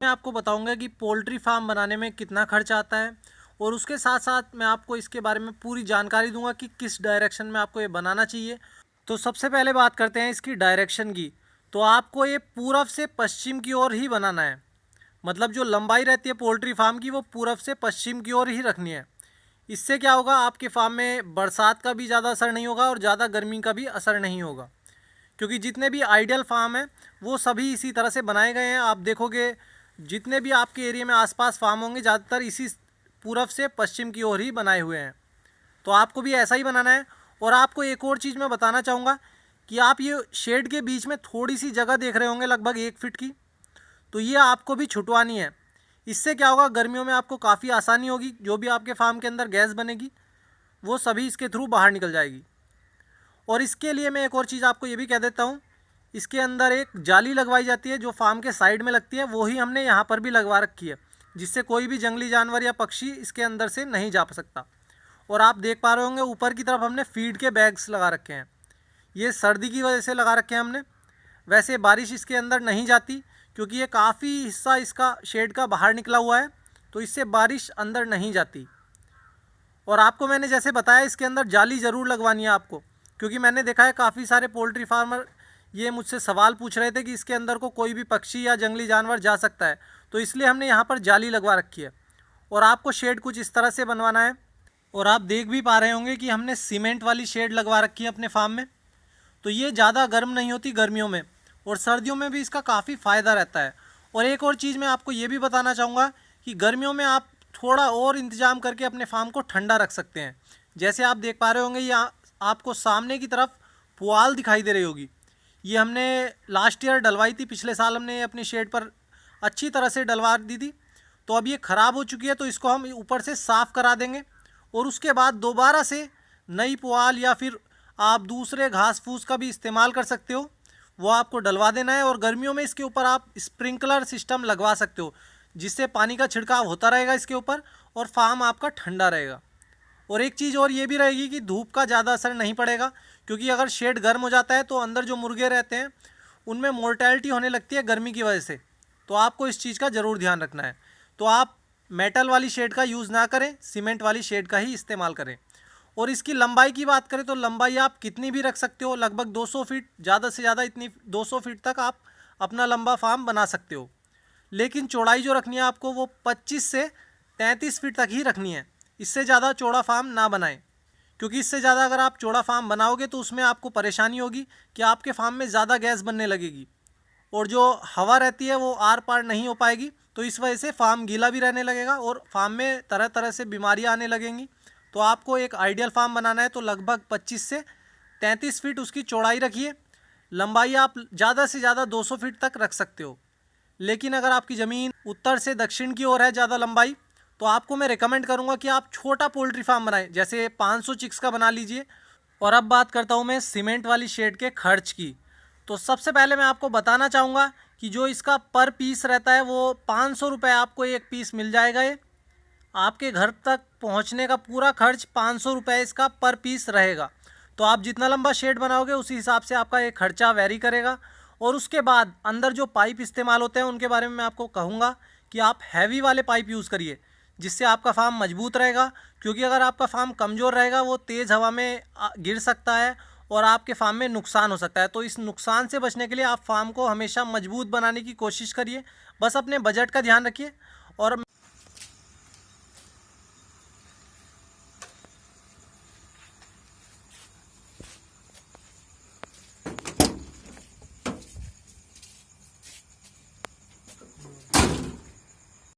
मैं आपको बताऊंगा कि पोल्ट्री फार्म बनाने में कितना खर्च आता है और उसके साथ साथ मैं आपको इसके बारे में पूरी जानकारी दूंगा कि किस डायरेक्शन में आपको ये बनाना चाहिए। तो सबसे पहले बात करते हैं इसकी डायरेक्शन की। तो आपको ये पूरब से पश्चिम की ओर ही बनाना है। मतलब जो लंबाई रहती है पोल्ट्री फार्म की वो पूरब से पश्चिम की ओर ही रखनी है। इससे क्या होगा, आपके फार्म में बरसात का भी ज़्यादा असर नहीं होगा और ज़्यादा गर्मी का भी असर नहीं होगा। क्योंकि जितने भी आइडियल फार्म हैं वो सभी इसी तरह से बनाए गए हैं। आप देखोगे जितने भी आपके एरिया में आसपास फार्म होंगे ज़्यादातर इसी पूरब से पश्चिम की ओर ही बनाए हुए हैं। तो आपको भी ऐसा ही बनाना है। और आपको एक और चीज़ मैं बताना चाहूँगा कि आप ये शेड के बीच में थोड़ी सी जगह देख रहे होंगे लगभग 1 फीट की, तो ये आपको भी छुटवानी है। इससे क्या होगा, गर्मियों में आपको काफ़ी आसानी होगी। जो भी आपके फार्म के अंदर गैस बनेगी वो सभी इसके थ्रू बाहर निकल जाएगी। और इसके लिए मैं एक और चीज़ आपको ये भी कह देता हूँ, इसके अंदर एक जाली लगवाई जाती है जो फार्म के साइड में लगती है, वो ही हमने यहाँ पर भी लगवा रखी है, जिससे कोई भी जंगली जानवर या पक्षी इसके अंदर से नहीं जा सकता। और आप देख पा रहे होंगे ऊपर की तरफ हमने फीड के बैग्स लगा रखे हैं। ये सर्दी की वजह से लगा रखे हैं हमने। वैसे बारिश इसके अंदर नहीं जाती क्योंकि ये काफ़ी हिस्सा इसका शेड का बाहर निकला हुआ है, तो इससे बारिश अंदर नहीं जाती। और आपको मैंने जैसे बताया इसके अंदर जाली ज़रूर लगवानी है आपको, क्योंकि मैंने देखा है काफ़ी सारे पोल्ट्री फार्मर ये मुझसे सवाल पूछ रहे थे कि इसके अंदर को कोई भी पक्षी या जंगली जानवर जा सकता है, तो इसलिए हमने यहाँ पर जाली लगवा रखी है। और आपको शेड कुछ इस तरह से बनवाना है। और आप देख भी पा रहे होंगे कि हमने सीमेंट वाली शेड लगवा रखी है अपने फार्म में। तो ये ज़्यादा गर्म नहीं होती गर्मियों में, और सर्दियों में भी इसका काफ़ी फ़ायदा रहता है। और एक और चीज़ मैं आपको ये भी बताना चाहूँगा कि गर्मियों में आप थोड़ा और इंतज़ाम करके अपने फार्म को ठंडा रख सकते हैं। जैसे आप देख पा रहे होंगे ये आपको सामने की तरफ पुआल दिखाई दे रही होगी। ये हमने लास्ट ईयर डलवाई थी, पिछले साल हमने अपनी शेड पर अच्छी तरह से डलवा दी थी। तो अब ये ख़राब हो चुकी है, तो इसको हम ऊपर से साफ़ करा देंगे और उसके बाद दोबारा से नई पुआल या फिर आप दूसरे घास फूस का भी इस्तेमाल कर सकते हो, वो आपको डलवा देना है। और गर्मियों में इसके ऊपर आप स्प्रिंकलर सिस्टम लगवा सकते हो, जिससे पानी का छिड़काव होता रहेगा इसके ऊपर और फार्म आपका ठंडा रहेगा। और एक चीज़ और ये भी रहेगी कि धूप का ज़्यादा असर नहीं पड़ेगा, क्योंकि अगर शेड गर्म हो जाता है तो अंदर जो मुर्गे रहते हैं उनमें मोर्टेलिटी होने लगती है गर्मी की वजह से। तो आपको इस चीज़ का ज़रूर ध्यान रखना है। तो आप मेटल वाली शेड का यूज़ ना करें, सीमेंट वाली शेड का ही इस्तेमाल करें। और इसकी लंबाई की बात करें तो लंबाई आप कितनी भी रख सकते हो, लगभग 200 फीट, ज़्यादा से ज़्यादा इतनी 200 फीट तक आप अपना लंबा फार्म बना सकते हो। लेकिन चौड़ाई जो रखनी है आपको वो 25 से 33 फीट तक ही रखनी है। इससे ज़्यादा चौड़ा फार्म ना बनाएं, क्योंकि इससे ज़्यादा अगर आप चौड़ा फार्म बनाओगे तो उसमें आपको परेशानी होगी कि आपके फार्म में ज़्यादा गैस बनने लगेगी और जो हवा रहती है वो आर पार नहीं हो पाएगी। तो इस वजह से फार्म गीला भी रहने लगेगा और फार्म में तरह तरह से बीमारियां आने लगेंगी। तो आपको एक आइडियल फार्म बनाना है तो लगभग 25 से 33 फीट उसकी चौड़ाई रखिए। लंबाई आप ज़्यादा से ज़्यादा 200 फीट तक रख सकते हो। लेकिन अगर आपकी ज़मीन उत्तर से दक्षिण की ओर है ज़्यादा लंबाई, तो आपको मैं रिकमेंड करूंगा कि आप छोटा पोल्ट्री फार्म बनाएं, जैसे 500 चिक्स का बना लीजिए। और अब बात करता हूं मैं सीमेंट वाली शेड के खर्च की। तो सबसे पहले मैं आपको बताना चाहूँगा कि जो इसका पर पीस रहता है वो 500 रुपये आपको एक पीस मिल जाएगा। ये आपके घर तक पहुंचने का पूरा खर्च 500 रुपये इसका पर पीस रहेगा। तो आप जितना लंबा शेड बनाओगे उसी हिसाब से आपका ये खर्चा वेरी करेगा। और उसके बाद अंदर जो पाइप इस्तेमाल होते हैं उनके बारे में मैं आपको कहूँगा कि आप हैवी वाले पाइप यूज़ करिए, जिससे आपका फार्म मजबूत रहेगा। क्योंकि अगर आपका फार्म कमज़ोर रहेगा वो तेज़ हवा में गिर सकता है और आपके फार्म में नुकसान हो सकता है। तो इस नुकसान से बचने के लिए आप फार्म को हमेशा मजबूत बनाने की कोशिश करिए। बस अपने बजट का ध्यान रखिए। और